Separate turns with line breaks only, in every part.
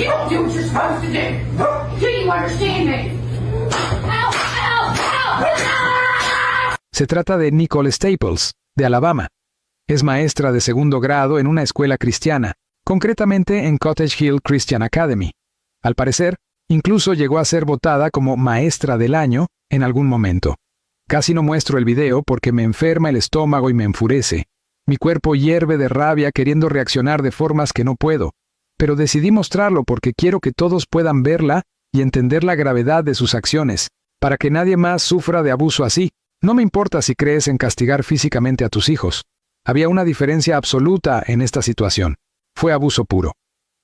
You don't do what you're supposed to do. Do you understand me? Help! Help! Help!
Se trata de Nicole Staples, de Alabama. Es maestra de segundo grado en una escuela cristiana, concretamente en Cottage Hill Christian Academy. Al parecer, incluso llegó a ser votada como maestra del año en algún momento. Casi no muestro el video porque me enferma el estómago y me enfurece. Mi cuerpo hierve de rabia queriendo reaccionar de formas que no puedo, pero decidí mostrarlo porque quiero que todos puedan verla y entender la gravedad de sus acciones, para que nadie más sufra de abuso así. No me importa si crees en castigar físicamente a tus hijos. Había una diferencia absoluta en esta situación. Fue abuso puro.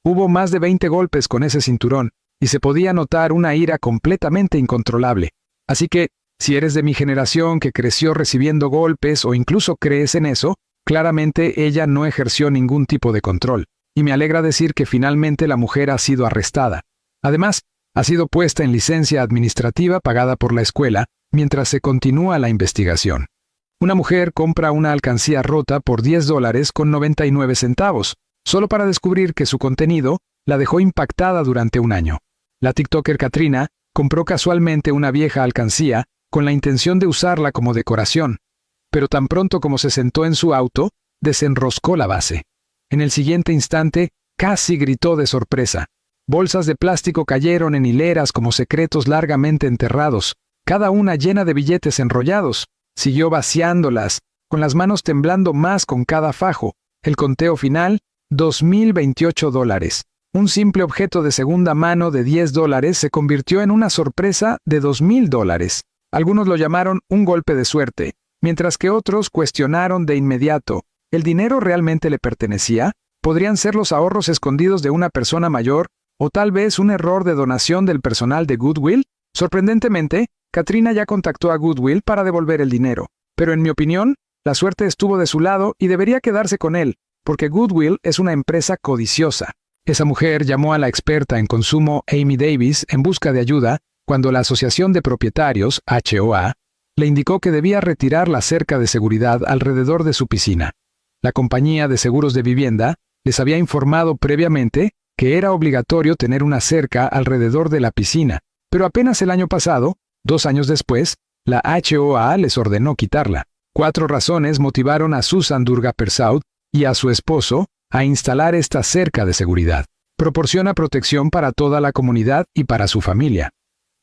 Hubo más de 20 golpes con ese cinturón, y se podía notar una ira completamente incontrolable. Así que, si eres de mi generación que creció recibiendo golpes o incluso crees en eso, claramente ella no ejerció ningún tipo de control, y me alegra decir que finalmente la mujer ha sido arrestada. Además, ha sido puesta en licencia administrativa pagada por la escuela mientras se continúa la investigación. Una mujer compra una alcancía rota por $10.99, solo para descubrir que su contenido la dejó impactada durante un año. La TikToker Katrina compró casualmente una vieja alcancía con la intención de usarla como decoración, pero tan pronto como se sentó en su auto, desenroscó la base. En el siguiente instante, casi gritó de sorpresa. Bolsas de plástico cayeron en hileras como secretos largamente enterrados, cada una llena de billetes enrollados. Siguió vaciándolas, con las manos temblando más con cada fajo. El conteo final, $2.028. Un simple objeto de segunda mano de $10 se convirtió en una sorpresa de $2.000. Algunos lo llamaron un golpe de suerte, mientras que otros cuestionaron de inmediato, ¿el dinero realmente le pertenecía? ¿Podrían ser los ahorros escondidos de una persona mayor, o tal vez un error de donación del personal de Goodwill? Sorprendentemente, Katrina ya contactó a Goodwill para devolver el dinero, pero en mi opinión, la suerte estuvo de su lado y debería quedarse con él, porque Goodwill es una empresa codiciosa. Esa mujer llamó a la experta en consumo Amy Davis en busca de ayuda cuando la Asociación de Propietarios, HOA, le indicó que debía retirar la cerca de seguridad alrededor de su piscina. La compañía de seguros de vivienda les había informado previamente que era obligatorio tener una cerca alrededor de la piscina, pero apenas el año pasado, 2 años después, la HOA les ordenó quitarla. 4 razones motivaron a Susan Durga-Persaud y a su esposo a instalar esta cerca de seguridad. Proporciona protección para toda la comunidad y para su familia.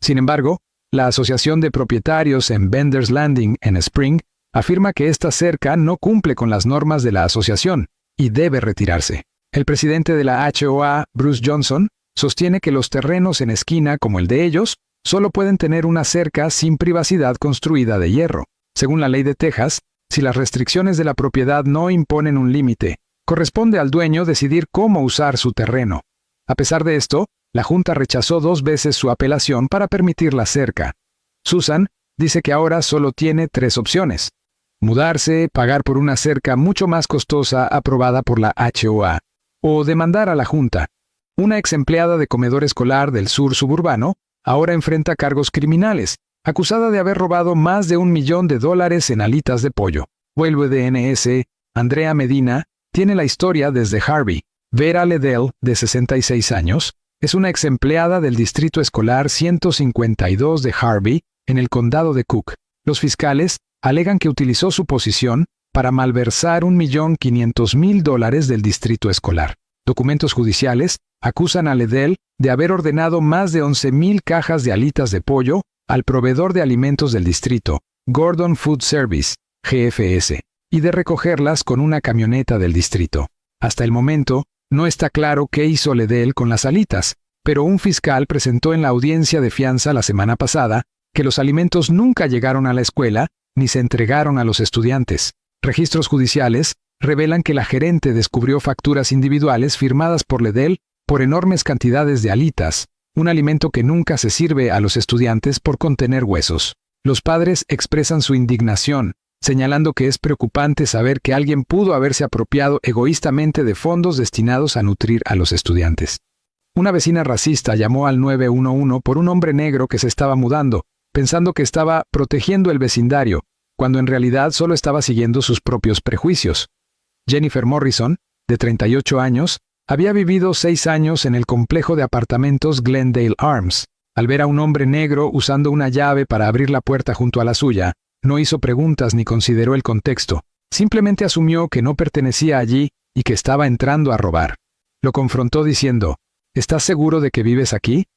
Sin embargo, la Asociación de Propietarios en Bender's Landing, en Spring, afirma que esta cerca no cumple con las normas de la asociación y debe retirarse. El presidente de la HOA, Bruce Johnson, sostiene que los terrenos en esquina como el de ellos solo pueden tener una cerca sin privacidad construida de hierro. Según la ley de Texas, si las restricciones de la propiedad no imponen un límite, corresponde al dueño decidir cómo usar su terreno. A pesar de esto, la Junta rechazó 2 veces su apelación para permitir la cerca. Susan dice que ahora solo tiene 3 opciones: mudarse, pagar por una cerca mucho más costosa aprobada por la HOA, o demandar a la Junta. Una ex empleada de comedor escolar del sur suburbano ahora enfrenta cargos criminales, acusada de haber robado más de $1 millón en alitas de pollo. Vuelve de NS, Andrea Medina, tiene la historia desde Harvey. Vera Ledell, de 66 años, es una ex empleada del Distrito Escolar 152 de Harvey, en el condado de Cook. Los fiscales alegan que utilizó su posición para malversar $1.500.000 del distrito escolar. Documentos judiciales acusan a Ledell de haber ordenado más de 11,000 cajas de alitas de pollo al proveedor de alimentos del distrito, Gordon Food Service, GFS, y de recogerlas con una camioneta del distrito. Hasta el momento, no está claro qué hizo Ledell con las alitas, pero un fiscal presentó en la audiencia de fianza la semana pasada que los alimentos nunca llegaron a la escuela ni se entregaron a los estudiantes. Registros judiciales revelan que la gerente descubrió facturas individuales firmadas por Ledell por enormes cantidades de alitas, un alimento que nunca se sirve a los estudiantes por contener huesos. Los padres expresan su indignación, señalando que es preocupante saber que alguien pudo haberse apropiado egoístamente de fondos destinados a nutrir a los estudiantes. Una vecina racista llamó al 911 por un hombre negro que se estaba mudando, pensando que estaba protegiendo el vecindario, cuando en realidad solo estaba siguiendo sus propios prejuicios. Jennifer Morrison, de 38 años, Había vivido 6 años en el complejo de apartamentos Glendale Arms. Al ver a un hombre negro usando una llave para abrir la puerta junto a la suya, no hizo preguntas ni consideró el contexto. Simplemente asumió que no pertenecía allí y que estaba entrando a robar. Lo confrontó diciendo, ¿estás seguro de que vives aquí?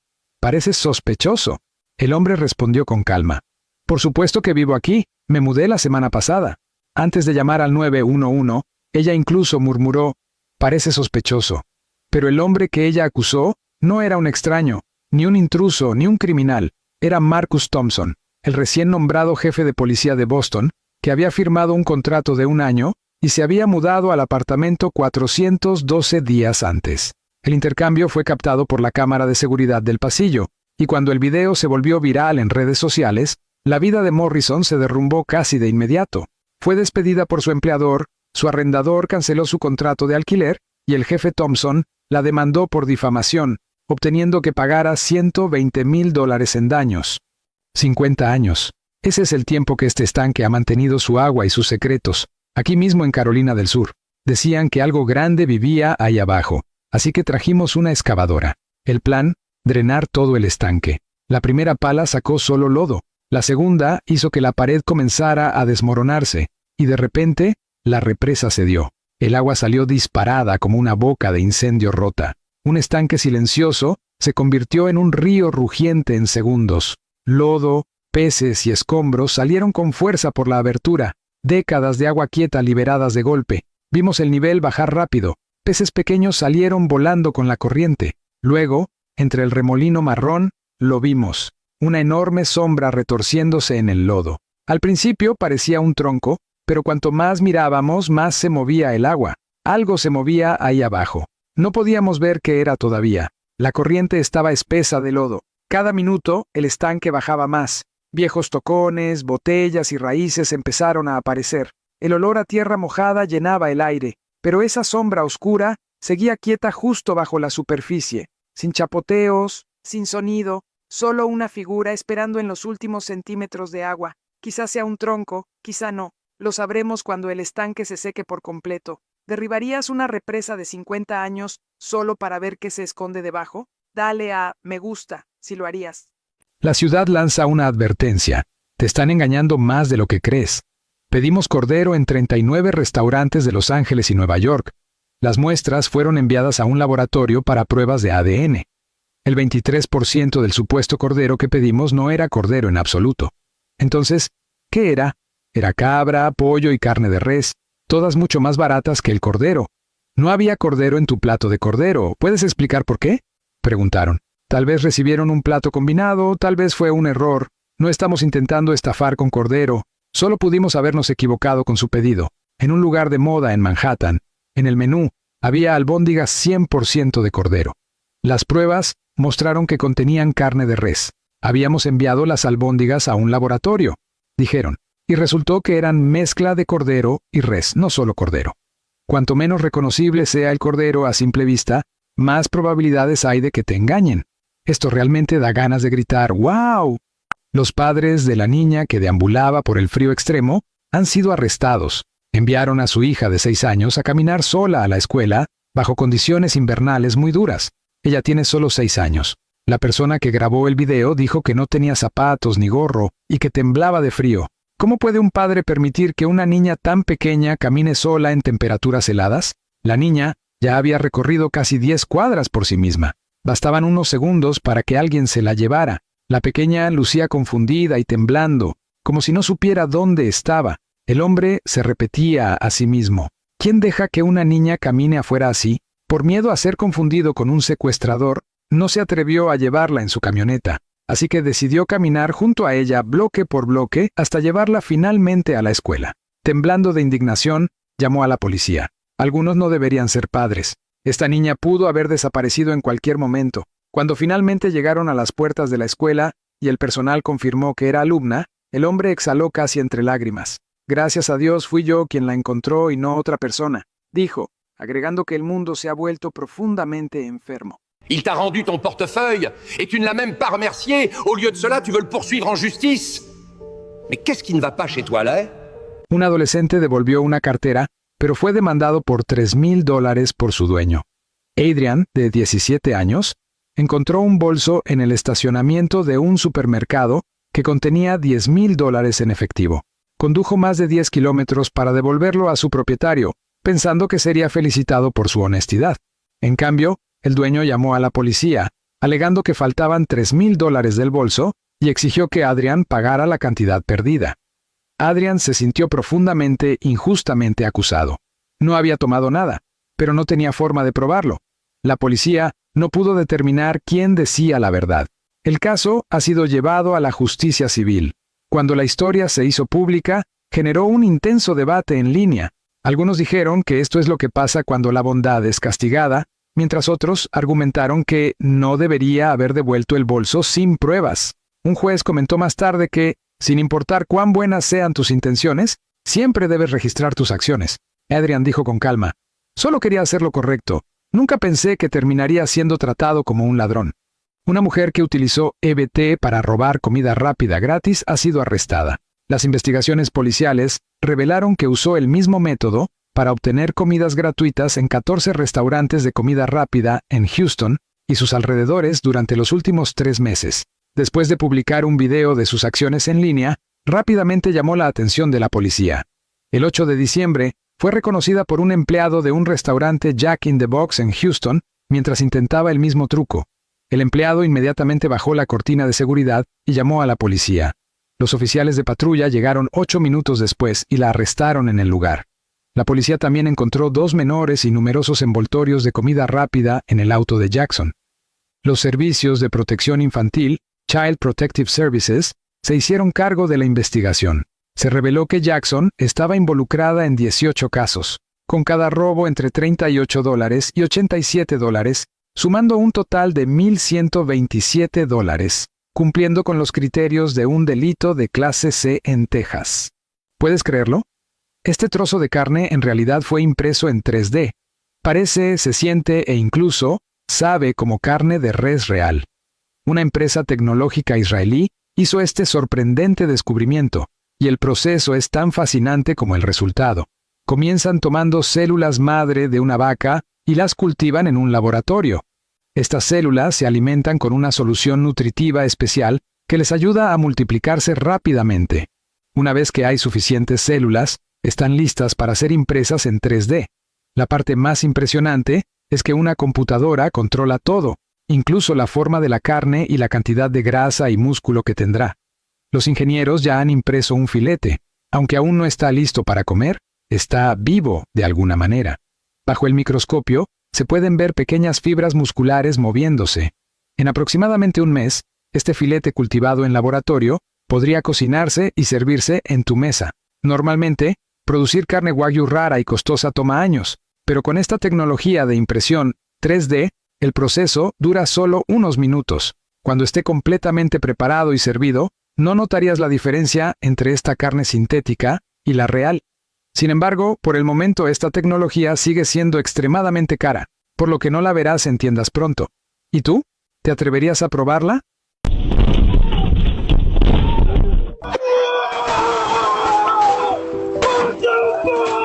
Pareces sospechoso. El hombre respondió con calma. Por supuesto que vivo aquí, me mudé la semana pasada. Antes de llamar al 911, ella incluso murmuró, parece sospechoso. Pero el hombre que ella acusó no era un extraño, ni un intruso, ni un criminal. Era Marcus Thompson, el recién nombrado jefe de policía de Boston, que había firmado un contrato de 1 año y se había mudado al apartamento 412 días antes. El intercambio fue captado por la cámara de seguridad del pasillo, y cuando el video se volvió viral en redes sociales, la vida de Morrison se derrumbó casi de inmediato. Fue despedida por su empleador, su arrendador canceló su contrato de alquiler, y el jefe Thompson la demandó por difamación, obteniendo que pagara $120,000 en daños. 50 años. Ese es el tiempo que este estanque ha mantenido su agua y sus secretos, aquí mismo en Carolina del Sur. Decían que algo grande vivía ahí abajo, así que trajimos una excavadora. El plan, drenar todo el estanque. La primera pala sacó solo lodo, la segunda hizo que la pared comenzara a desmoronarse, y de repente, la represa cedió. El agua salió disparada como una boca de incendio rota. Un estanque silencioso se convirtió en un río rugiente en segundos. Lodo, peces y escombros salieron con fuerza por la abertura. Décadas de agua quieta liberadas de golpe. Vimos el nivel bajar rápido. Peces pequeños salieron volando con la corriente. Luego, entre el remolino marrón, lo vimos. Una enorme sombra retorciéndose en el lodo. Al principio parecía un tronco, pero cuanto más mirábamos, más se movía el agua. Algo se movía ahí abajo. No podíamos ver qué era todavía. La corriente estaba espesa de lodo. Cada minuto, el estanque bajaba más. Viejos tocones, botellas y raíces empezaron a aparecer. El olor a tierra mojada llenaba el aire, pero esa sombra oscura seguía quieta justo bajo la superficie, sin chapoteos, sin sonido, solo una figura esperando en los últimos centímetros de agua. Quizá sea un tronco, quizá no. Lo sabremos cuando el estanque se seque por completo. ¿Derribarías una represa de 50 años solo para ver qué se esconde debajo? Dale a me gusta, si lo harías. La ciudad lanza una advertencia. Te están engañando más de lo que crees. Pedimos cordero en 39 restaurantes de Los Ángeles y Nueva York. Las muestras fueron enviadas a un laboratorio para pruebas de ADN. El 23% del supuesto cordero que pedimos no era cordero en absoluto. Entonces, ¿qué era? Era cabra, pollo y carne de res, todas mucho más baratas que el cordero. No había cordero en tu plato de cordero. ¿Puedes explicar por qué? Preguntaron. Tal vez recibieron un plato combinado, tal vez fue un error. No estamos intentando estafar con cordero. Solo pudimos habernos equivocado con su pedido. En un lugar de moda en Manhattan, en el menú, había albóndigas 100% de cordero. Las pruebas mostraron que contenían carne de res. Habíamos enviado las albóndigas a un laboratorio, dijeron. Y resultó que eran mezcla de cordero y res, no solo cordero. Cuanto menos reconocible sea el cordero a simple vista, más probabilidades hay de que te engañen. Esto realmente da ganas de gritar ¡wow! Los padres de la niña que deambulaba por el frío extremo han sido arrestados. Enviaron a su hija de 6 años a caminar sola a la escuela, bajo condiciones invernales muy duras. Ella tiene solo 6 años. La persona que grabó el video dijo que no tenía zapatos ni gorro y que temblaba de frío. ¿Cómo puede un padre permitir que una niña tan pequeña camine sola en temperaturas heladas? La niña ya había recorrido casi 10 cuadras por sí misma. Bastaban unos segundos para que alguien se la llevara. La pequeña lucía confundida y temblando, como si no supiera dónde estaba. El hombre se repetía a sí mismo. ¿Quién deja que una niña camine afuera así? Por miedo a ser confundido con un secuestrador, no se atrevió a llevarla en su camioneta. Así que decidió caminar junto a ella bloque por bloque hasta llevarla finalmente a la escuela. Temblando de indignación, llamó a la policía. Algunos no deberían ser padres. Esta niña pudo haber desaparecido en cualquier momento. Cuando finalmente llegaron a las puertas de la escuela y el personal confirmó que era alumna, el hombre exhaló casi entre lágrimas. Gracias a Dios fui yo quien la encontró y no otra persona, dijo, agregando que el mundo se ha vuelto profundamente enfermo.
Il t'a rendu ton portefeuille et tu ne l'as même pas remercié. Au lieu de cela, tu veux le poursuivre en justice. Mais qu'est-ce qui ne va pas chez toi là?
Un adolescente devolvió una cartera, pero fue demandado por $3,000 por su dueño. Adrian, de 17 años, encontró un bolso en el estacionamiento de un supermercado que contenía $10,000 en efectivo. Condujo más de 10 kilómetros para devolverlo a su propietario, pensando que sería felicitado por su honestidad. En cambio, el dueño llamó a la policía, alegando que faltaban $3,000 del bolso y exigió que Adrian pagara la cantidad perdida. Adrian se sintió profundamente, injustamente acusado. No había tomado nada, pero no tenía forma de probarlo. La policía no pudo determinar quién decía la verdad. El caso ha sido llevado a la justicia civil. Cuando la historia se hizo pública, generó un intenso debate en línea. Algunos dijeron que esto es lo que pasa cuando la bondad es castigada, mientras otros argumentaron que no debería haber devuelto el bolso sin pruebas. Un juez comentó más tarde que, sin importar cuán buenas sean tus intenciones, siempre debes registrar tus acciones. Adrian dijo con calma, «Solo quería hacer lo correcto. Nunca pensé que terminaría siendo tratado como un ladrón». Una mujer que utilizó EBT para robar comida rápida gratis ha sido arrestada. Las investigaciones policiales revelaron que usó el mismo método para obtener comidas gratuitas en 14 restaurantes de comida rápida en Houston y sus alrededores durante los últimos 3 meses. Después de publicar un video de sus acciones en línea, rápidamente llamó la atención de la policía. El 8 de diciembre, fue reconocida por un empleado de un restaurante Jack in the Box en Houston mientras intentaba el mismo truco. El empleado inmediatamente bajó la cortina de seguridad y llamó a la policía. Los oficiales de patrulla llegaron 8 minutos después y la arrestaron en el lugar. La policía también encontró 2 menores y numerosos envoltorios de comida rápida en el auto de Jackson. Los servicios de protección infantil, Child Protective Services, se hicieron cargo de la investigación. Se reveló que Jackson estaba involucrada en 18 casos, con cada robo entre $38 y $87, sumando un total de $1,127, cumpliendo con los criterios de un delito de clase C en Texas. ¿Puedes creerlo? Este trozo de carne en realidad fue impreso en 3D. Parece, se siente e incluso sabe como carne de res real. Una empresa tecnológica israelí hizo este sorprendente descubrimiento, y el proceso es tan fascinante como el resultado. Comienzan tomando células madre de una vaca y las cultivan en un laboratorio. Estas células se alimentan con una solución nutritiva especial que les ayuda a multiplicarse rápidamente. Una vez que hay suficientes células, están listas para ser impresas en 3D. La parte más impresionante es que una computadora controla todo, incluso la forma de la carne y la cantidad de grasa y músculo que tendrá. Los ingenieros ya han impreso un filete. Aunque aún no está listo para comer, está vivo de alguna manera. Bajo el microscopio, se pueden ver pequeñas fibras musculares moviéndose. En aproximadamente un mes, este filete cultivado en laboratorio podría cocinarse y servirse en tu mesa. Normalmente, producir carne wagyu rara y costosa toma años, pero con esta tecnología de impresión 3D, el proceso dura solo unos minutos. Cuando esté completamente preparado y servido, no notarías la diferencia entre esta carne sintética y la real. Sin embargo, por el momento esta tecnología sigue siendo extremadamente cara, por lo que no la verás en tiendas pronto. ¿Y tú? ¿Te atreverías a probarla?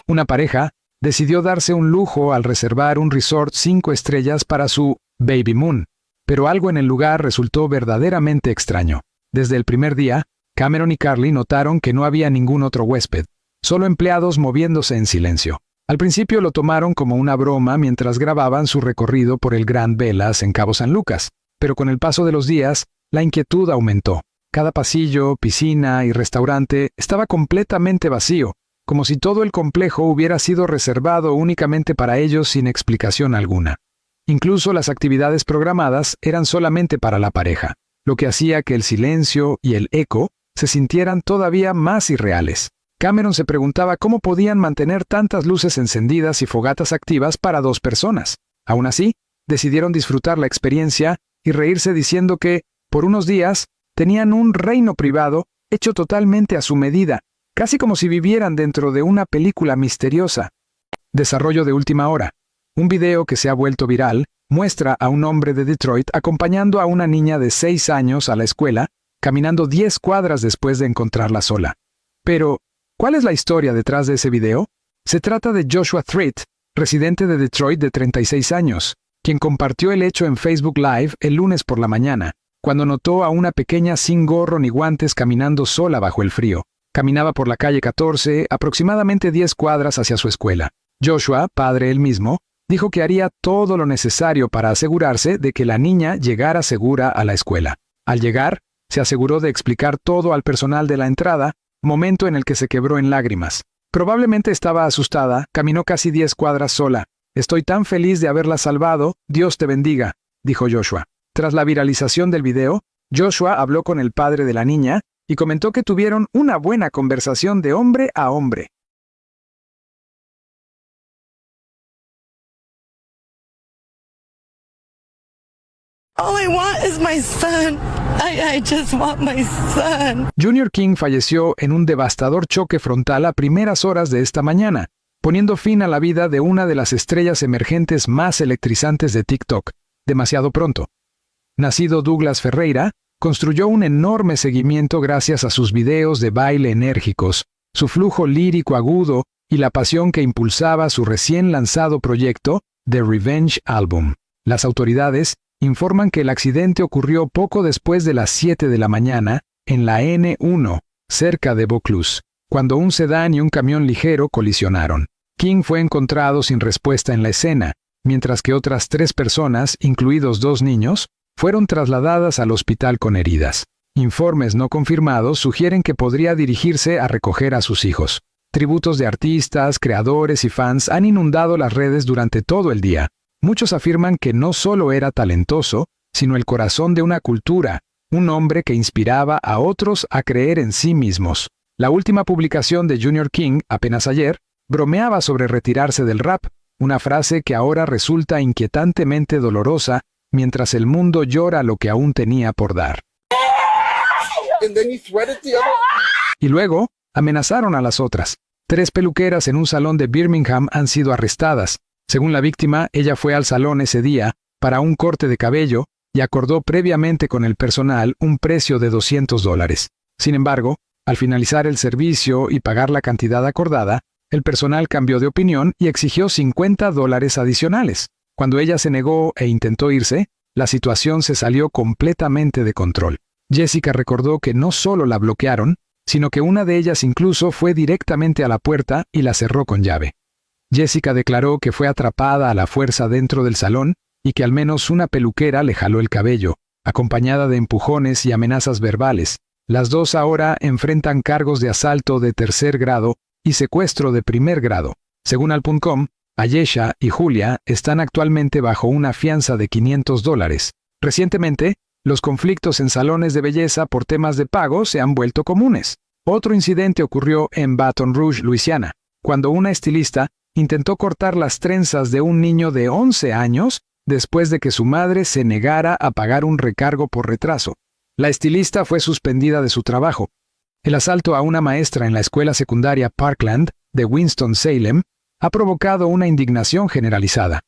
Una pareja decidió darse un lujo al reservar un resort 5 estrellas para su Baby Moon, pero algo en el lugar resultó verdaderamente extraño. Desde el primer día, Cameron y Carly notaron que no había ningún otro huésped, solo empleados moviéndose en silencio. Al principio lo tomaron como una broma mientras grababan su recorrido por el Grand Velas en Cabo San Lucas, pero con el paso de los días, la inquietud aumentó. Cada pasillo, piscina y restaurante estaba completamente vacío, como si todo el complejo hubiera sido reservado únicamente para ellos sin explicación alguna. Incluso las actividades programadas eran solamente para la pareja, lo que hacía que el silencio y el eco se sintieran todavía más irreales. Cameron se preguntaba cómo podían mantener tantas luces encendidas y fogatas activas para 2 personas. Aún así, decidieron disfrutar la experiencia y reírse diciendo que, por unos días, tenían un reino privado hecho totalmente a su medida, casi como si vivieran dentro de una película misteriosa. Desarrollo de última hora. Un video que se ha vuelto viral muestra a un hombre de Detroit acompañando a una niña de 6 años a la escuela, caminando 10 cuadras después de encontrarla sola. Pero, ¿cuál es la historia detrás de ese video? Se trata de Joshua Threet, residente de Detroit de 36 años. quien compartió el hecho en Facebook Live el lunes por la mañana, cuando notó a una pequeña sin gorro ni guantes caminando sola bajo el frío. Caminaba por la calle 14, aproximadamente 10 cuadras hacia su escuela. Joshua, padre él mismo, dijo que haría todo lo necesario para asegurarse de que la niña llegara segura a la escuela. Al llegar, se aseguró de explicar todo al personal de la entrada, momento en el que se quebró en lágrimas. Probablemente estaba asustada, caminó casi 10 cuadras sola. «Estoy tan feliz de haberla salvado, Dios te bendiga», dijo Joshua. Tras la viralización del video, Joshua habló con el padre de la niña y comentó que tuvieron una buena conversación de hombre a hombre.
All I want is my son. I just want my son.
Junior King falleció en un devastador choque frontal a primeras horas de esta mañana, poniendo fin a la vida de una de las estrellas emergentes más electrizantes de TikTok, demasiado pronto. Nacido Douglas Ferreira, construyó un enorme seguimiento gracias a sus videos de baile enérgicos, su flujo lírico agudo y la pasión que impulsaba su recién lanzado proyecto, The Revenge Album. Las autoridades informan que el accidente ocurrió poco después de las 7 de la mañana en la N1, cerca de Vaucluse, cuando un sedán y un camión ligero colisionaron. King fue encontrado sin respuesta en la escena, mientras que otras 3 personas, incluidos 2 niños, fueron trasladadas al hospital con heridas. Informes no confirmados sugieren que podría dirigirse a recoger a sus hijos. Tributos de artistas, creadores y fans han inundado las redes durante todo el día. Muchos afirman que no solo era talentoso, sino el corazón de una cultura, un hombre que inspiraba a otros a creer en sí mismos. La última publicación de Junior King, apenas ayer, bromeaba sobre retirarse del rap, una frase que ahora resulta inquietantemente dolorosa mientras el mundo llora lo que aún tenía por dar. Y luego, amenazaron a las otras. 3 peluqueras en un salón de Birmingham han sido arrestadas. Según la víctima, ella fue al salón ese día para un corte de cabello y acordó previamente con el personal un precio de $200. Sin embargo, al finalizar el servicio y pagar la cantidad acordada, el personal cambió de opinión y exigió $50 adicionales. Cuando ella se negó e intentó irse, la situación se salió completamente de control. Jessica recordó que no solo la bloquearon, sino que una de ellas incluso fue directamente a la puerta y la cerró con llave. Jessica declaró que fue atrapada a la fuerza dentro del salón y que al menos una peluquera le jaló el cabello, acompañada de empujones y amenazas verbales. Las 2 ahora enfrentan cargos de asalto de 3er grado y secuestro de 1er grado. Según Al.com, Ayesha y Julia están actualmente bajo una fianza de $500. Recientemente, los conflictos en salones de belleza por temas de pago se han vuelto comunes. Otro incidente ocurrió en Baton Rouge, Luisiana, cuando una estilista intentó cortar las trenzas de un niño de 11 años después de que su madre se negara a pagar un recargo por retraso. La estilista fue suspendida de su trabajo. El asalto a una maestra en la escuela secundaria Parkland de Winston-Salem ha provocado una indignación generalizada.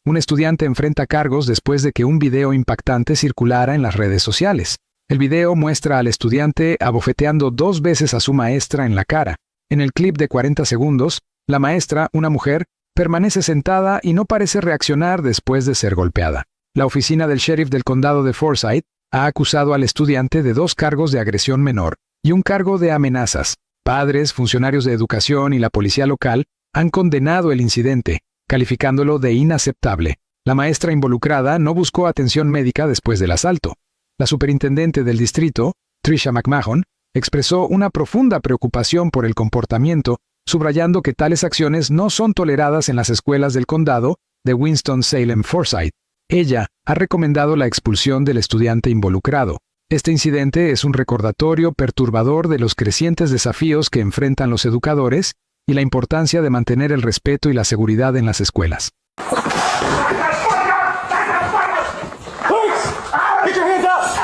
Un estudiante enfrenta cargos después de que un video impactante circulara en las redes sociales. El video muestra al estudiante abofeteando 2 veces a su maestra en la cara. En el clip de 40 segundos, la maestra, una mujer, permanece sentada y no parece reaccionar después de ser golpeada. La oficina del sheriff del condado de Forsyth ha acusado al estudiante de 2 cargos de agresión menor y un cargo de amenazas. Padres, funcionarios de educación y la policía local han condenado el incidente, calificándolo de inaceptable. La maestra involucrada no buscó atención médica después del asalto. La superintendente del distrito, Tricia McMahon, expresó una profunda preocupación por el comportamiento, subrayando que tales acciones no son toleradas en las escuelas del condado de Winston-Salem Forsyth. Ella ha recomendado la expulsión del estudiante involucrado. Este incidente es un recordatorio perturbador de los crecientes desafíos que enfrentan los educadores y la importancia de mantener el respeto y la seguridad en las escuelas.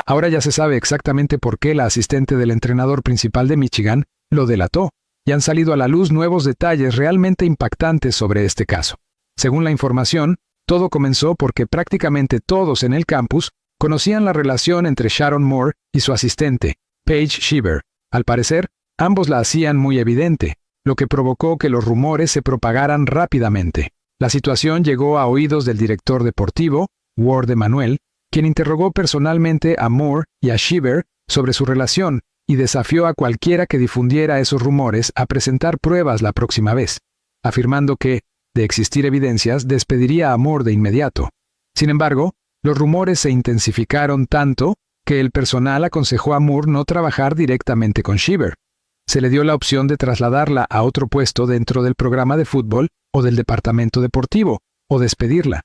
Ahora ya se sabe exactamente por qué la asistente del entrenador principal de Michigan lo delató, y han salido a la luz nuevos detalles realmente impactantes sobre este caso. Según la información, todo comenzó porque prácticamente todos en el campus conocían la relación entre Sharon Moore y su asistente, Paige Shiver. Al parecer, ambos la hacían muy evidente, lo que provocó que los rumores se propagaran rápidamente. La situación llegó a oídos del director deportivo, Ward Emanuel, quien interrogó personalmente a Moore y a Shiver sobre su relación y desafió a cualquiera que difundiera esos rumores a presentar pruebas la próxima vez, afirmando que, de existir evidencias, despediría a Moore de inmediato. Sin embargo, los rumores se intensificaron tanto que el personal aconsejó a Moore no trabajar directamente con Shiver. Se le dio la opción de trasladarla a otro puesto dentro del programa de fútbol o del departamento deportivo, o despedirla.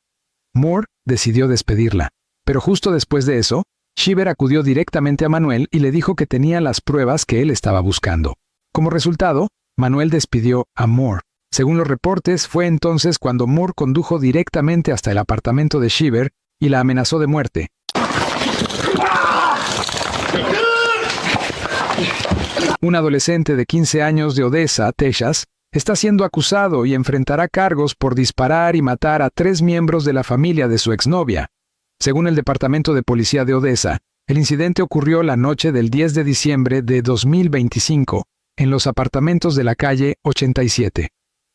Moore decidió despedirla, pero justo después de eso, Shiver acudió directamente a Manuel y le dijo que tenía las pruebas que él estaba buscando. Como resultado, Manuel despidió a Moore. Según los reportes, fue entonces cuando Moore condujo directamente hasta el apartamento de Shiver y la amenazó de muerte. Un adolescente de 15 años de Odessa, Texas, está siendo acusado y enfrentará cargos por disparar y matar a 3 miembros de la familia de su exnovia. Según el Departamento de Policía de Odessa, el incidente ocurrió la noche del 10 de diciembre de 2025, en los apartamentos de la calle 87.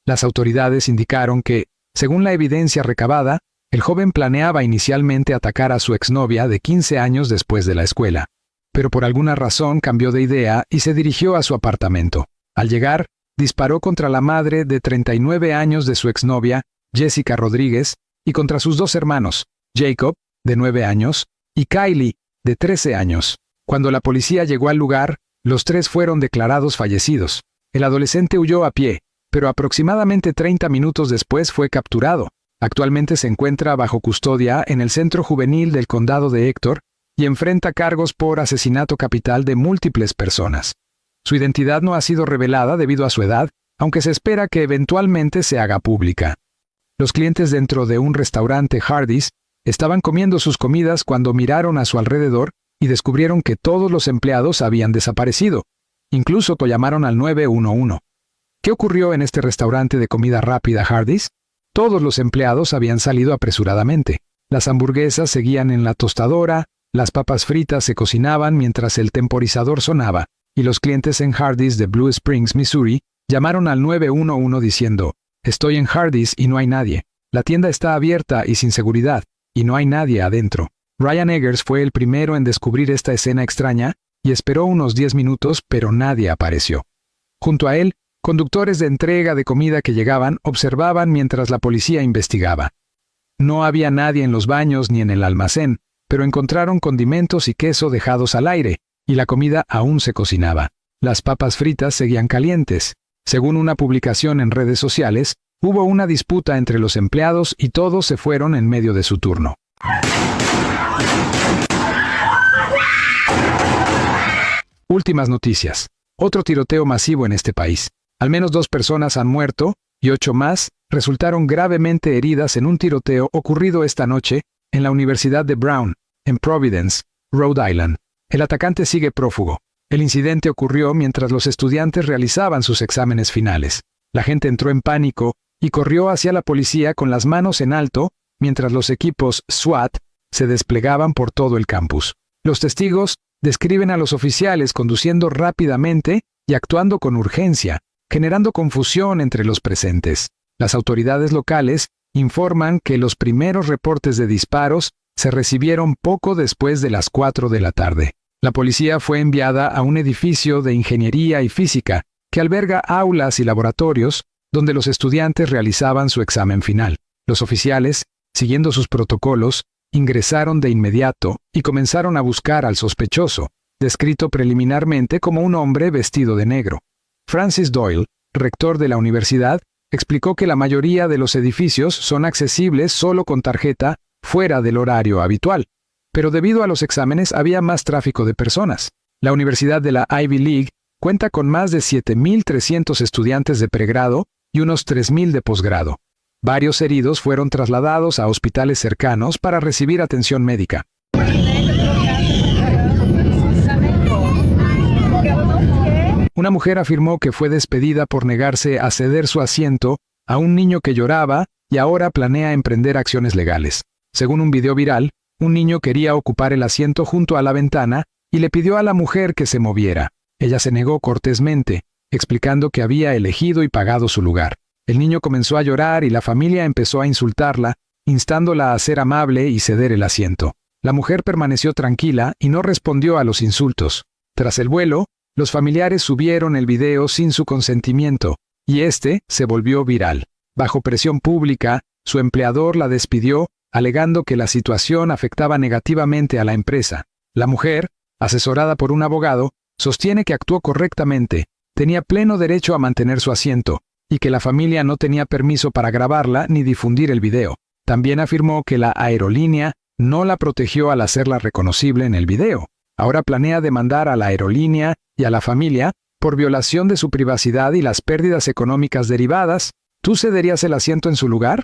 Las autoridades indicaron que, según la evidencia recabada, el joven planeaba inicialmente atacar a su exnovia de 15 años después de la escuela, pero por alguna razón cambió de idea y se dirigió a su apartamento. Al llegar, disparó contra la madre de 39 años de su exnovia, Jessica Rodríguez, y contra sus 2 hermanos, Jacob, de 9 años, y Kylie, de 13 años. Cuando la policía llegó al lugar, los 3 fueron declarados fallecidos. El adolescente huyó a pie, pero aproximadamente 30 minutos después fue capturado. Actualmente se encuentra bajo custodia en el Centro Juvenil del Condado de Hector y enfrenta cargos por asesinato capital de múltiples personas. Su identidad no ha sido revelada debido a su edad, aunque se espera que eventualmente se haga pública. Los clientes dentro de un restaurante Hardee's estaban comiendo sus comidas cuando miraron a su alrededor y descubrieron que todos los empleados habían desaparecido. Incluso llamaron al 911. ¿Qué ocurrió en este restaurante de comida rápida Hardee's? Todos los empleados habían salido apresuradamente. Las hamburguesas seguían en la tostadora, las papas fritas se cocinaban mientras el temporizador sonaba, y los clientes en Hardee's de Blue Springs, Missouri, llamaron al 911 diciendo: «Estoy en Hardee's y no hay nadie. La tienda está abierta y sin seguridad, y no hay nadie adentro». Ryan Eggers fue el primero en descubrir esta escena extraña y esperó unos 10 minutos, pero nadie apareció. Junto a él, conductores de entrega de comida que llegaban observaban mientras la policía investigaba. No había nadie en los baños ni en el almacén, pero encontraron condimentos y queso dejados al aire, y la comida aún se cocinaba. Las papas fritas seguían calientes. Según una publicación en redes sociales, hubo una disputa entre los empleados y todos se fueron en medio de su turno. Últimas noticias. Otro tiroteo masivo en este país. Al menos 2 personas han muerto y 8 más resultaron gravemente heridas en un tiroteo ocurrido esta noche en la Universidad de Brown, en Providence, Rhode Island. El atacante sigue prófugo. El incidente ocurrió mientras los estudiantes realizaban sus exámenes finales. La gente entró en pánico y corrió hacia la policía con las manos en alto mientras los equipos SWAT se desplegaban por todo el campus. Los testigos describen a los oficiales conduciendo rápidamente y actuando con urgencia, generando confusión entre los presentes. Las autoridades locales informan que los primeros reportes de disparos se recibieron poco después de las 4 de la tarde. La policía fue enviada a un edificio de ingeniería y física que alberga aulas y laboratorios donde los estudiantes realizaban su examen final. Los oficiales, siguiendo sus protocolos, ingresaron de inmediato y comenzaron a buscar al sospechoso, descrito preliminarmente como un hombre vestido de negro. Francis Doyle, rector de la universidad, explicó que la mayoría de los edificios son accesibles solo con tarjeta fuera del horario habitual, pero debido a los exámenes había más tráfico de personas. La Universidad de la Ivy League cuenta con más de 7.300 estudiantes de pregrado y unos 3.000 de posgrado. Varios heridos fueron trasladados a hospitales cercanos para recibir atención médica. Una mujer afirmó que fue despedida por negarse a ceder su asiento a un niño que lloraba y ahora planea emprender acciones legales. Según un video viral, un niño quería ocupar el asiento junto a la ventana y le pidió a la mujer que se moviera. Ella se negó cortésmente, explicando que había elegido y pagado su lugar. El niño comenzó a llorar y la familia empezó a insultarla, instándola a ser amable y ceder el asiento. La mujer permaneció tranquila y no respondió a los insultos. Tras el vuelo, los familiares subieron el video sin su consentimiento, y este se volvió viral. Bajo presión pública, su empleador la despidió, alegando que la situación afectaba negativamente a la empresa. La mujer, asesorada por un abogado, sostiene que actuó correctamente, tenía pleno derecho a mantener su asiento, y que la familia no tenía permiso para grabarla ni difundir el video. También afirmó que la aerolínea no la protegió al hacerla reconocible en el video. Ahora planea demandar a la aerolínea y a la familia por violación de su privacidad y las pérdidas económicas derivadas. ¿Tú cederías el asiento en su lugar?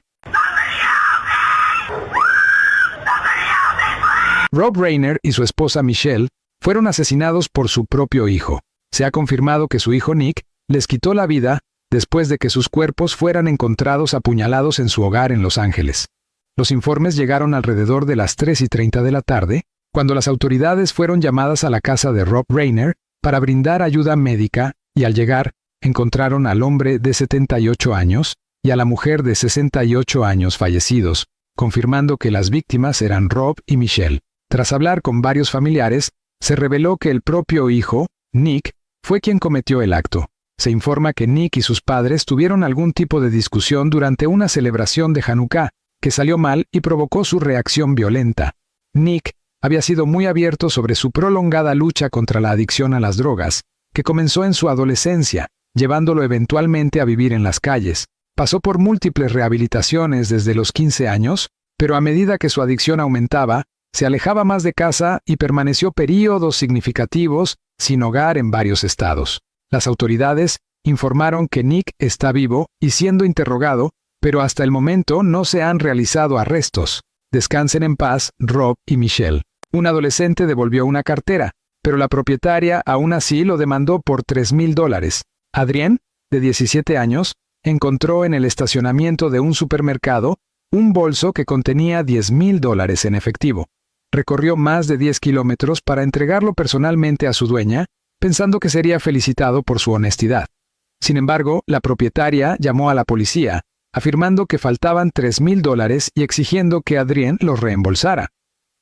Rob Reiner y su esposa Michelle fueron asesinados por su propio hijo. Se ha confirmado que su hijo Nick les quitó la vida después de que sus cuerpos fueran encontrados apuñalados en su hogar en Los Ángeles. Los informes llegaron alrededor de las 3:30 de la tarde, cuando las autoridades fueron llamadas a la casa de Rob Reiner para brindar ayuda médica, y al llegar, encontraron al hombre de 78 años y a la mujer de 68 años fallecidos, confirmando que las víctimas eran Rob y Michelle. Tras hablar con varios familiares, se reveló que el propio hijo, Nick, fue quien cometió el acto. Se informa que Nick y sus padres tuvieron algún tipo de discusión durante una celebración de Hanukkah, que salió mal y provocó su reacción violenta. Nick había sido muy abierto sobre su prolongada lucha contra la adicción a las drogas, que comenzó en su adolescencia, llevándolo eventualmente a vivir en las calles. Pasó por múltiples rehabilitaciones desde los 15 años, pero a medida que su adicción aumentaba, se alejaba más de casa y permaneció períodos significativos sin hogar en varios estados. Las autoridades informaron que Nick está vivo y siendo interrogado, pero hasta el momento no se han realizado arrestos. Descansen en paz, Rob y Michelle. Un adolescente devolvió una cartera, pero la propietaria aún así lo demandó por $3,000. Adrienne, de 17 años, encontró en el estacionamiento de un supermercado un bolso que contenía $10,000 en efectivo. Recorrió más de 10 kilómetros para entregarlo personalmente a su dueña, pensando que sería felicitado por su honestidad. Sin embargo, la propietaria llamó a la policía, afirmando que faltaban $3,000 y exigiendo que Adrienne los reembolsara.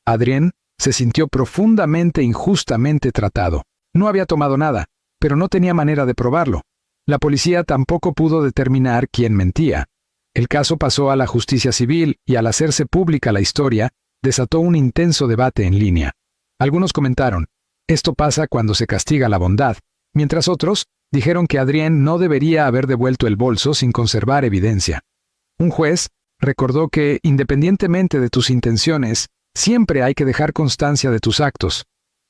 Adrienne se sintió profundamente injustamente tratado. No había tomado nada, pero no tenía manera de probarlo. La policía tampoco pudo determinar quién mentía. El caso pasó a la justicia civil y al hacerse pública la historia, desató un intenso debate en línea. Algunos comentaron, esto pasa cuando se castiga la bondad, mientras otros dijeron que Adrienne no debería haber devuelto el bolso sin conservar evidencia. Un juez recordó que, independientemente de tus intenciones, siempre hay que dejar constancia de tus actos.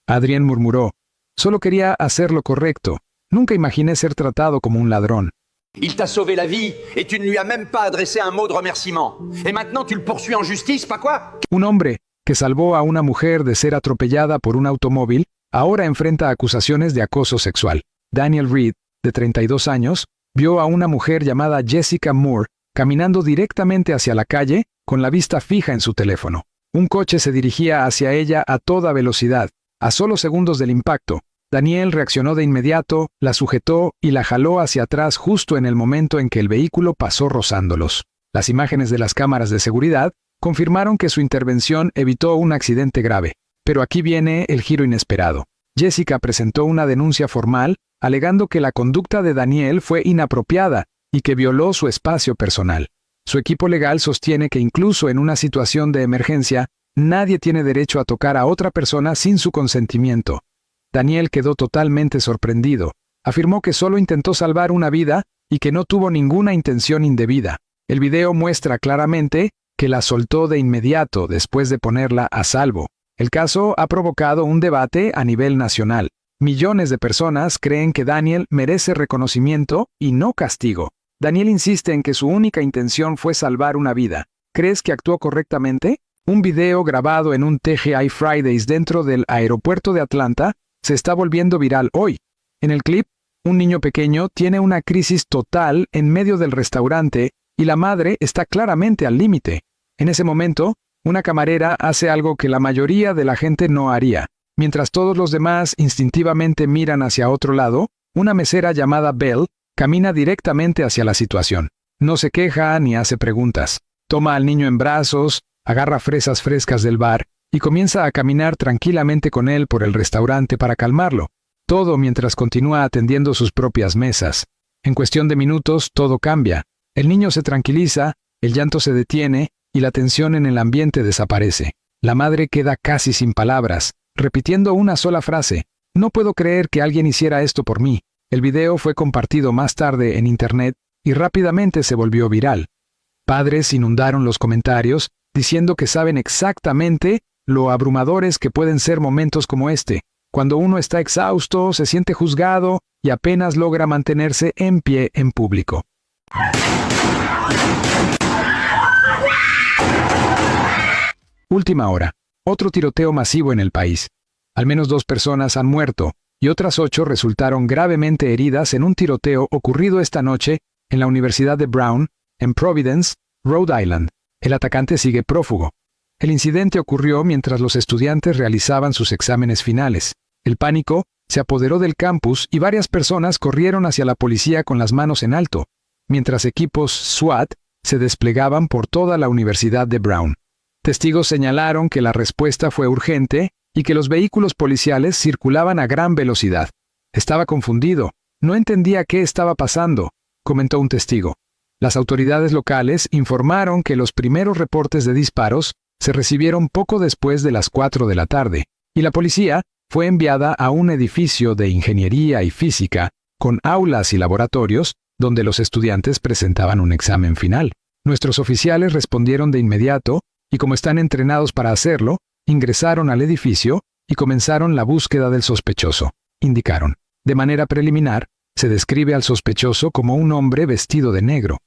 Adrienne murmuró, solo quería hacer lo correcto, nunca imaginé ser tratado como un ladrón.
Il t'a sauvé la vie et tu ne lui as même pas adressé un mot de remerciement. Et maintenant tu le poursuis en justice, pas quoi?
Un hombre que salvó a una mujer de ser atropellada por un automóvil, ahora enfrenta acusaciones de acoso sexual. Daniel Reed, de 32 años, vio a una mujer llamada Jessica Moore caminando directamente hacia la calle con la vista fija en su teléfono. Un coche se dirigía hacia ella a toda velocidad. A solo segundos del impacto, Daniel reaccionó de inmediato, la sujetó y la jaló hacia atrás justo en el momento en que el vehículo pasó rozándolos. Las imágenes de las cámaras de seguridad confirmaron que su intervención evitó un accidente grave. Pero aquí viene el giro inesperado. Jessica presentó una denuncia formal, alegando que la conducta de Daniel fue inapropiada y que violó su espacio personal. Su equipo legal sostiene que incluso en una situación de emergencia, nadie tiene derecho a tocar a otra persona sin su consentimiento. Daniel quedó totalmente sorprendido. Afirmó que solo intentó salvar una vida y que no tuvo ninguna intención indebida. El video muestra claramente que la soltó de inmediato después de ponerla a salvo. El caso ha provocado un debate a nivel nacional. Millones de personas creen que Daniel merece reconocimiento y no castigo. Daniel insiste en que su única intención fue salvar una vida. ¿Crees que actuó correctamente? Un video grabado en un TGI Fridays dentro del aeropuerto de Atlanta se está volviendo viral hoy. En el clip, un niño pequeño tiene una crisis total en medio del restaurante y la madre está claramente al límite. En ese momento, una camarera hace algo que la mayoría de la gente no haría. Mientras todos los demás instintivamente miran hacia otro lado, una mesera llamada Belle camina directamente hacia la situación. No se queja ni hace preguntas. Toma al niño en brazos, agarra fresas frescas del bar y comienza a caminar tranquilamente con él por el restaurante para calmarlo. Todo mientras continúa atendiendo sus propias mesas. En cuestión de minutos, todo cambia. El niño se tranquiliza, el llanto se detiene y la tensión en el ambiente desaparece. La madre queda casi sin palabras, repitiendo una sola frase: «No puedo creer que alguien hiciera esto por mí». El video fue compartido más tarde en Internet y rápidamente se volvió viral. Padres inundaron los comentarios, diciendo que saben exactamente lo abrumadores que pueden ser momentos como este, cuando uno está exhausto, se siente juzgado y apenas logra mantenerse en pie en público. Última hora. Otro tiroteo masivo en el país. Al menos 2 personas han muerto y otras 8 resultaron gravemente heridas en un tiroteo ocurrido esta noche en la Universidad de Brown, en Providence, Rhode Island. El atacante sigue prófugo. El incidente ocurrió mientras los estudiantes realizaban sus exámenes finales. El pánico se apoderó del campus y varias personas corrieron hacia la policía con las manos en alto, mientras equipos SWAT se desplegaban por toda la Universidad de Brown. Testigos señalaron que la respuesta fue urgente y que los vehículos policiales circulaban a gran velocidad. Estaba confundido, no entendía qué estaba pasando, comentó un testigo. Las autoridades locales informaron que los primeros reportes de disparos se recibieron poco después de las 4 de la tarde, y la policía fue enviada a un edificio de ingeniería y física, con aulas y laboratorios, donde los estudiantes presentaban un examen final. Nuestros oficiales respondieron de inmediato, y como están entrenados para hacerlo, ingresaron al edificio y comenzaron la búsqueda del sospechoso, indicaron. De manera preliminar, se describe al sospechoso como un hombre vestido de negro.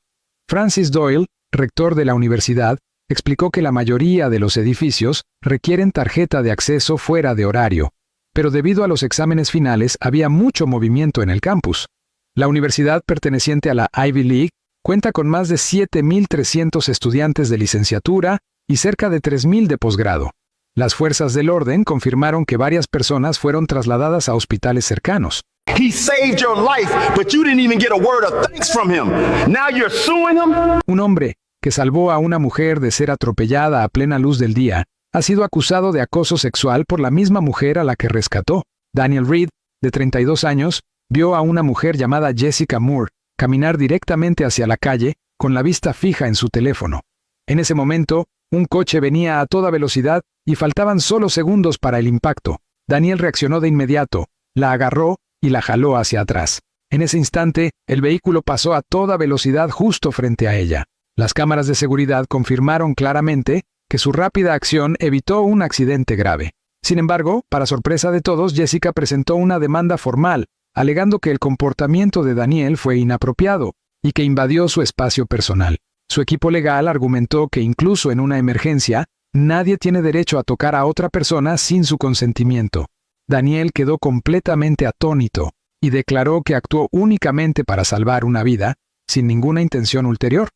Francis Doyle, rector de la universidad, explicó que la mayoría de los edificios requieren tarjeta de acceso fuera de horario, pero debido a los exámenes finales había mucho movimiento en el campus. La universidad perteneciente a la Ivy League cuenta con más de 7.300 estudiantes de licenciatura y cerca de 3.000 de posgrado. Las fuerzas del orden confirmaron que varias personas fueron trasladadas a hospitales cercanos.
He saved your life, but you didn't even get a word of thanks from him. Now you're suing him?
Un hombre que salvó a una mujer de ser atropellada a plena luz del día ha sido acusado de acoso sexual por la misma mujer a la que rescató. Daniel Reed, de 32 años, vio a una mujer llamada Jessica Moore caminar directamente hacia la calle con la vista fija en su teléfono. En ese momento, un coche venía a toda velocidad y faltaban solo segundos para el impacto. Daniel reaccionó de inmediato, la agarró y la jaló hacia atrás. En ese instante, el vehículo pasó a toda velocidad justo frente a ella. Las cámaras de seguridad confirmaron claramente que su rápida acción evitó un accidente grave. Sin embargo, para sorpresa de todos, Jessica presentó una demanda formal, alegando que el comportamiento de Daniel fue inapropiado y que invadió su espacio personal. Su equipo legal argumentó que incluso en una emergencia, nadie tiene derecho a tocar a otra persona sin su consentimiento. Daniel quedó completamente atónito y declaró que actuó únicamente para salvar una vida, sin ninguna intención ulterior.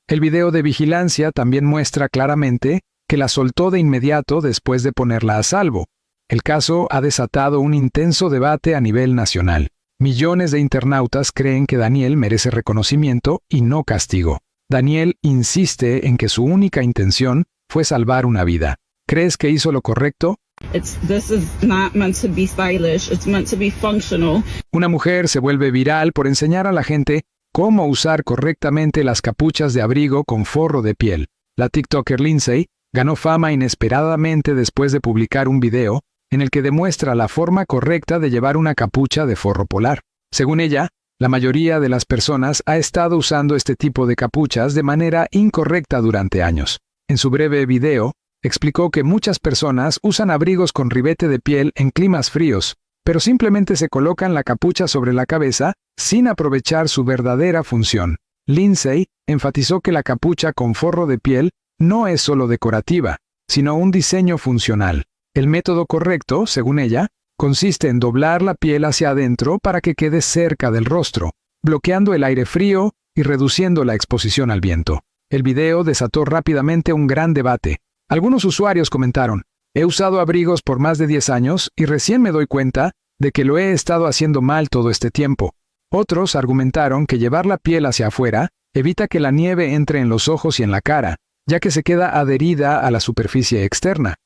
El video de vigilancia también muestra claramente que la soltó de inmediato después de ponerla a salvo. El caso ha desatado un intenso debate a nivel nacional. Millones de internautas creen que Daniel merece reconocimiento y no castigo. Daniel insiste en que su única intención fue salvar una vida. ¿Crees que hizo lo correcto?
This is not meant to be stylish. It's meant to be functional.
Una mujer se vuelve viral por enseñar a la gente cómo usar correctamente las capuchas de abrigo con forro de piel. La TikToker Lindsay ganó fama inesperadamente después de publicar un video en el que demuestra la forma correcta de llevar una capucha de forro polar. Según ella, la mayoría de las personas ha estado usando este tipo de capuchas de manera incorrecta durante años. En su breve video, explicó que muchas personas usan abrigos con ribete de piel en climas fríos, pero simplemente se colocan la capucha sobre la cabeza sin aprovechar su verdadera función. Lindsay enfatizó que la capucha con forro de piel no es solo decorativa, sino un diseño funcional. El método correcto, según ella, consiste en doblar la piel hacia adentro para que quede cerca del rostro, bloqueando el aire frío y reduciendo la exposición al viento. El video desató rápidamente un gran debate. Algunos usuarios comentaron: «He usado abrigos por más de 10 años y recién me doy cuenta de que lo he estado haciendo mal todo este tiempo». Otros argumentaron que llevar la piel hacia afuera Evita que la nieve entre en los ojos y en la cara, ya que se queda adherida a la superficie externa.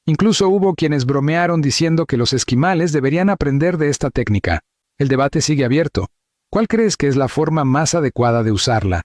Incluso hubo quienes bromearon diciendo que los esquimales deberían aprender de esta técnica. El debate sigue abierto. ¿Cuál crees que es la forma más adecuada de usarla?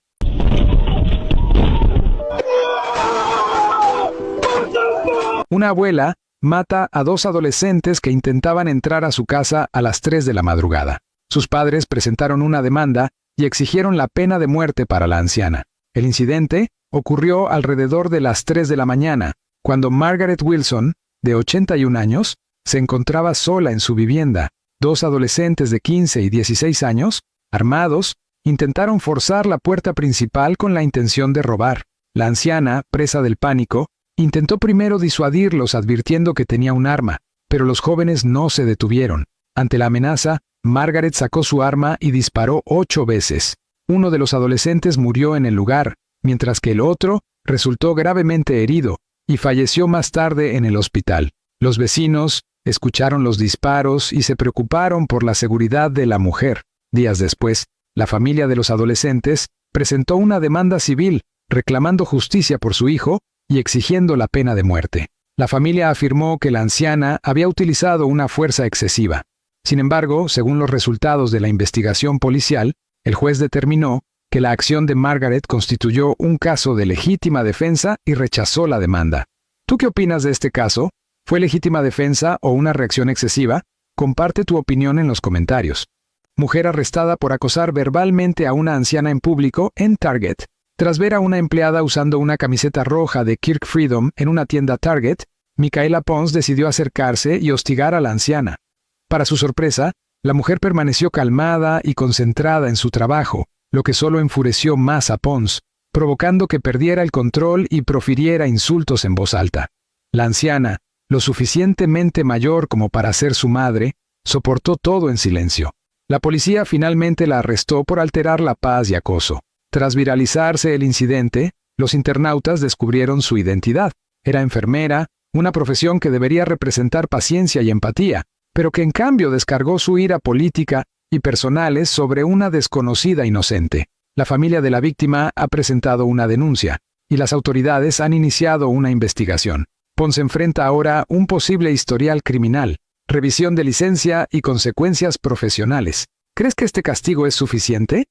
Una abuela mata a 2 adolescentes que intentaban entrar a su casa a las 3 de la madrugada. Sus padres presentaron una demanda y exigieron la pena de muerte para la anciana. El incidente ocurrió alrededor de las 3 de la mañana, cuando Margaret Wilson, de 81 años, se encontraba sola en su vivienda. 2 adolescentes de 15 y 16 años, armados, intentaron forzar la puerta principal con la intención de robar. La anciana, presa del pánico, intentó primero disuadirlos advirtiendo que tenía un arma, pero los jóvenes no se detuvieron. Ante la amenaza, Margaret sacó su arma y disparó 8 veces. Uno de los adolescentes murió en el lugar, mientras que el otro resultó gravemente herido y falleció más tarde en el hospital. Los vecinos escucharon los disparos y se preocuparon por la seguridad de la mujer. Días después, la familia de los adolescentes presentó una demanda civil reclamando justicia por su hijo y exigiendo la pena de muerte. La familia afirmó que la anciana había utilizado una fuerza excesiva. Sin embargo, según los resultados de la investigación policial, el juez determinó que la acción de Margaret constituyó un caso de legítima defensa y rechazó la demanda. ¿Tú qué opinas de este caso? ¿Fue legítima defensa o una reacción excesiva? Comparte tu opinión en los comentarios. Mujer arrestada por acosar verbalmente a una anciana en público en Target. Tras ver a una empleada usando una camiseta roja de Kirk Freedom en una tienda Target, Micaela Pons decidió acercarse y hostigar a la anciana. Para su sorpresa, la mujer permaneció calmada y concentrada en su trabajo, lo que solo enfureció más a Pons, provocando que perdiera el control y profiriera insultos en voz alta. La anciana, lo suficientemente mayor como para ser su madre, soportó todo en silencio. La policía finalmente la arrestó por alterar la paz y acoso. Tras viralizarse el incidente, los internautas descubrieron su identidad. Era enfermera, una profesión que debería representar paciencia y empatía, pero que en cambio descargó su ira política y personales sobre una desconocida inocente. La familia de la víctima ha presentado una denuncia, y las autoridades han iniciado una investigación. Pons enfrenta ahora un posible historial criminal, revisión de licencia y consecuencias profesionales. ¿Crees que este castigo es suficiente?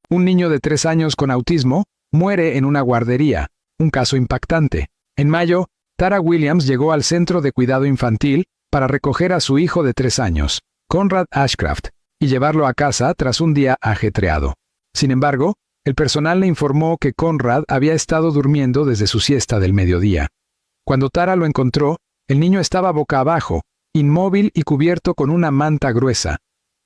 Un niño de 3 años con autismo muere en una guardería, un caso impactante. En mayo, Tara Williams llegó al centro de cuidado infantil para recoger a su hijo de 3 años, Conrad Ashcraft, y llevarlo a casa tras un día ajetreado. Sin embargo, el personal le informó que Conrad había estado durmiendo desde su siesta del mediodía. Cuando Tara lo encontró, el niño estaba boca abajo, inmóvil y cubierto con una manta gruesa.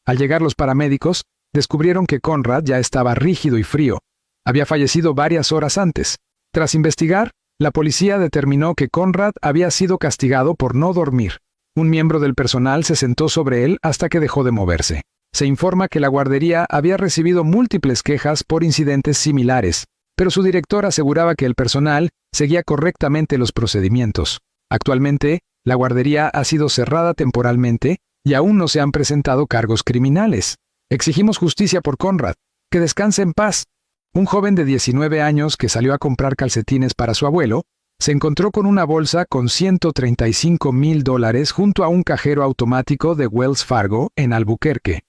Al llegar los paramédicos, descubrieron que Conrad ya estaba rígido y frío. Había fallecido varias horas antes. Tras investigar, la policía determinó que Conrad había sido castigado por no dormir. Un miembro del personal se sentó sobre él hasta que dejó de moverse. Se informa que la guardería había recibido múltiples quejas por incidentes similares, pero su director aseguraba que el personal seguía correctamente los procedimientos. Actualmente, la guardería ha sido cerrada temporalmente y aún no se han presentado cargos criminales. Exigimos justicia por Conrad. Que descanse en paz. Un joven de 19 años que salió a comprar calcetines para su abuelo, se encontró con una bolsa con $135,000 junto a un cajero automático de Wells Fargo en Albuquerque.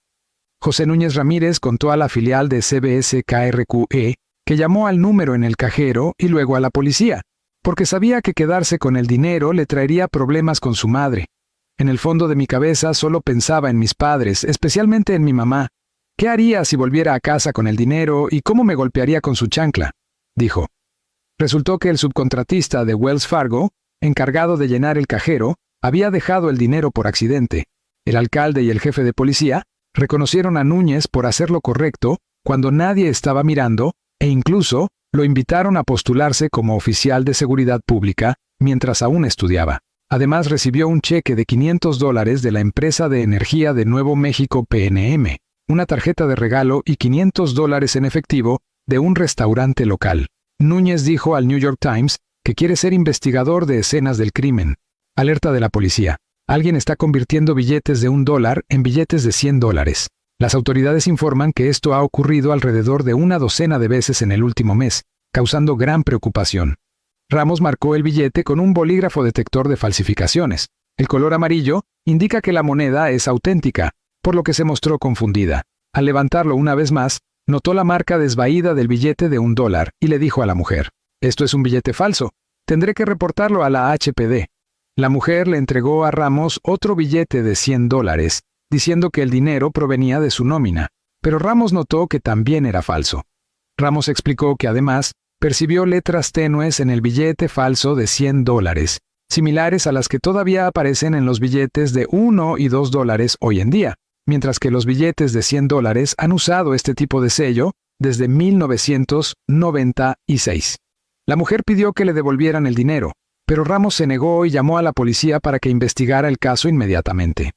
José Núñez Ramírez contó a la filial de CBS KRQE que llamó al número en el cajero y luego a la policía, porque sabía que quedarse con el dinero le traería problemas con su madre. En el fondo de mi cabeza solo pensaba en mis padres, especialmente en mi mamá. ¿Qué haría si volviera a casa con el dinero y cómo me golpearía con su chancla?, dijo. Resultó que el subcontratista de Wells Fargo, encargado de llenar el cajero, había dejado el dinero por accidente. El alcalde y el jefe de policía reconocieron a Núñez por hacer lo correcto cuando nadie estaba mirando e incluso lo invitaron a postularse como oficial de seguridad pública mientras aún estudiaba. Además recibió un cheque de $500 de la empresa de energía de Nuevo México PNM, una tarjeta de regalo y $500 en efectivo de un restaurante local. Núñez dijo al New York Times que quiere ser investigador de escenas del crimen. Alerta de la policía. Alguien está convirtiendo billetes de $1 en billetes de $100. Las autoridades informan que esto ha ocurrido alrededor de una docena de veces en el último mes, causando gran preocupación. Ramos marcó el billete con un bolígrafo detector de falsificaciones. El color amarillo indica que la moneda es auténtica, por lo que se mostró confundida. Al levantarlo una vez más, notó la marca desvaída del billete de $1 y le dijo a la mujer: «Esto es un billete falso. Tendré que reportarlo a la HPD». La mujer le entregó a Ramos otro billete de $100, diciendo que el dinero provenía de su nómina, pero Ramos notó que también era falso. Ramos explicó que además percibió letras tenues en el billete falso de $100, similares a las que todavía aparecen en los billetes de $1 y $2 hoy en día, mientras que los billetes de $100 han usado este tipo de sello desde 1996. La mujer pidió que le devolvieran el dinero, pero Ramos se negó y llamó a la policía para que investigara el caso inmediatamente.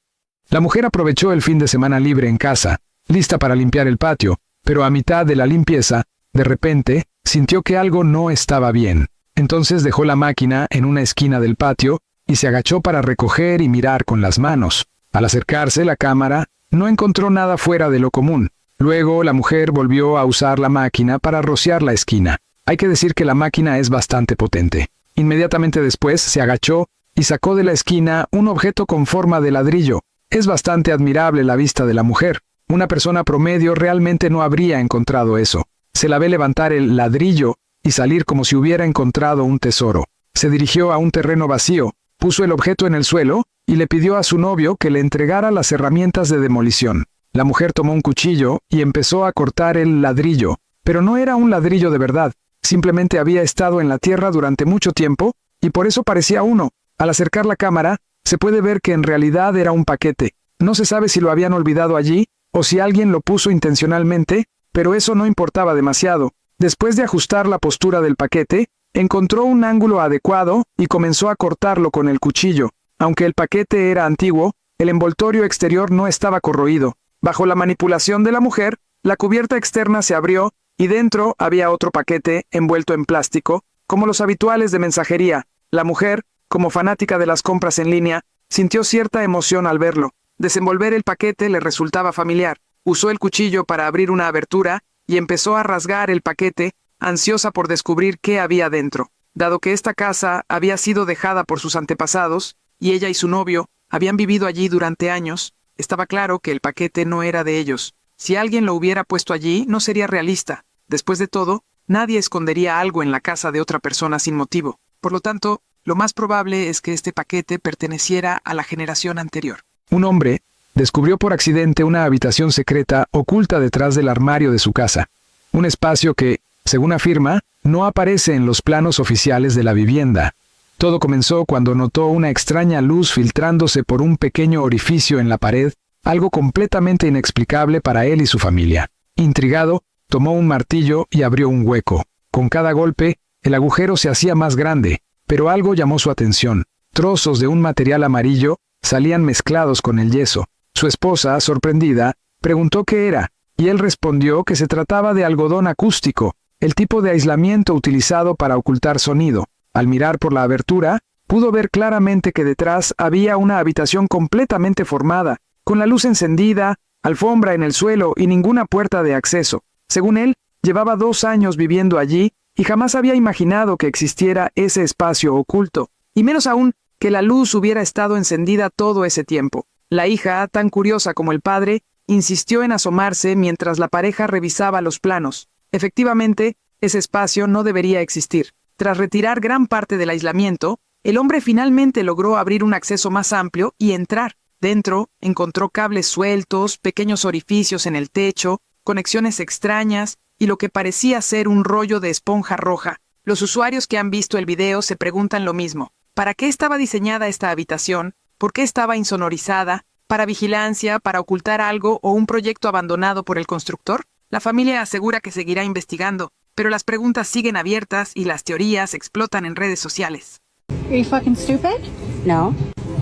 La mujer aprovechó el fin de semana libre en casa, lista para limpiar el patio, pero a mitad de la limpieza, de repente, sintió que algo no estaba bien. Entonces dejó la máquina en una esquina del patio y se agachó para recoger y mirar con las manos. Al acercarse la cámara, no encontró nada fuera de lo común. Luego la mujer volvió a usar la máquina para rociar la esquina. Hay que decir que la máquina es bastante potente. Inmediatamente después se agachó y sacó de la esquina un objeto con forma de ladrillo. Es bastante admirable la vista de la mujer. Una persona promedio realmente no habría encontrado eso. Se la ve levantar el ladrillo y salir como si hubiera encontrado un tesoro. Se dirigió a un terreno vacío, puso el objeto en el suelo y le pidió a su novio que le entregara las herramientas de demolición. La mujer tomó un cuchillo y empezó a cortar el ladrillo, pero no era un ladrillo de verdad. Simplemente había estado en la tierra durante mucho tiempo y por eso parecía uno. Al acercar la cámara, se puede ver que en realidad era un paquete. No se sabe si lo habían olvidado allí o si alguien lo puso intencionalmente, pero eso no importaba demasiado. Después de ajustar la postura del paquete, encontró un ángulo adecuado y comenzó a cortarlo con el cuchillo. Aunque el paquete era antiguo, el envoltorio exterior no estaba corroído. Bajo la manipulación de la mujer, la cubierta externa se abrió y dentro había otro paquete envuelto en plástico, como los habituales de mensajería. La mujer, como fanática de las compras en línea, sintió cierta emoción al verlo. Desenvolver el paquete le resultaba familiar. Usó el cuchillo para abrir una abertura y empezó a rasgar el paquete, ansiosa por descubrir qué había dentro. Dado que esta casa había sido dejada por sus antepasados, y ella y su novio habían vivido allí durante años, estaba claro que el paquete no era de ellos. Si alguien lo hubiera puesto allí, no sería realista. Después de todo, nadie escondería algo en la casa de otra persona sin motivo. Por lo tanto, lo más probable es que este paquete perteneciera a la generación anterior. Un hombre descubrió por accidente una habitación secreta oculta detrás del armario de su casa. Un espacio que, según afirma, no aparece en los planos oficiales de la vivienda. Todo comenzó cuando notó una extraña luz filtrándose por un pequeño orificio en la pared, algo completamente inexplicable para él y su familia. Intrigado, tomó un martillo y abrió un hueco. Con cada golpe, el agujero se hacía más grande, pero algo llamó su atención. Trozos de un material amarillo salían mezclados con el yeso. Su esposa, sorprendida, preguntó qué era, y él respondió que se trataba de algodón acústico, el tipo de aislamiento utilizado para ocultar sonido. Al mirar por la abertura, pudo ver claramente que detrás había una habitación completamente formada, con la luz encendida, alfombra en el suelo y ninguna puerta de acceso. Según él, llevaba 2 años viviendo allí y jamás había imaginado que existiera ese espacio oculto, y menos aún que la luz hubiera estado encendida todo ese tiempo. La hija, tan curiosa como el padre, insistió en asomarse mientras la pareja revisaba los planos. Efectivamente, ese espacio no debería existir. Tras retirar gran parte del aislamiento, el hombre finalmente logró abrir un acceso más amplio y entrar. Dentro, encontró cables sueltos, pequeños orificios en el techo, conexiones extrañas y lo que parecía ser un rollo de esponja roja. Los usuarios que han visto el video se preguntan lo mismo. ¿Para qué estaba diseñada esta habitación? ¿Por qué estaba insonorizada? ¿Para vigilancia, para ocultar algo o un proyecto abandonado por el constructor? La familia asegura que seguirá investigando, pero las preguntas siguen abiertas y las teorías explotan en redes sociales.
Are you fucking stupid?
No.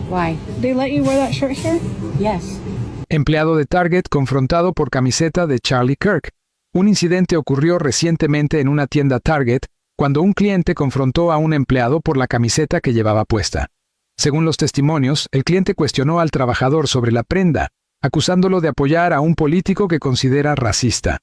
Why?
They let you wear that shirt here?
Yes.
Empleado de Target confrontado por camiseta de Charlie Kirk. Un incidente ocurrió recientemente en una tienda Target cuando un cliente confrontó a un empleado por la camiseta que llevaba puesta. Según los testimonios, el cliente cuestionó al trabajador sobre la prenda, acusándolo de apoyar a un político que considera racista.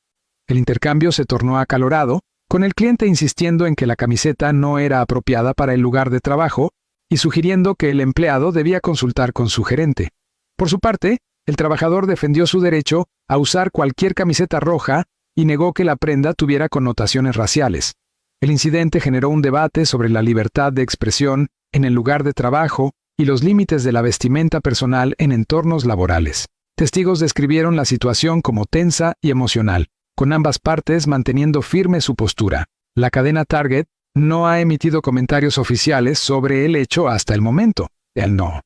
El intercambio se tornó acalorado, con el cliente insistiendo en que la camiseta no era apropiada para el lugar de trabajo y sugiriendo que el empleado debía consultar con su gerente. Por su parte, el trabajador defendió su derecho a usar cualquier camiseta roja y negó que la prenda tuviera connotaciones raciales. El incidente generó un debate sobre la libertad de expresión en el lugar de trabajo y los límites de la vestimenta personal en entornos laborales. Testigos describieron la situación como tensa y emocional, con ambas partes manteniendo firme su postura. La cadena Target no ha emitido comentarios oficiales sobre el hecho hasta el momento. El no.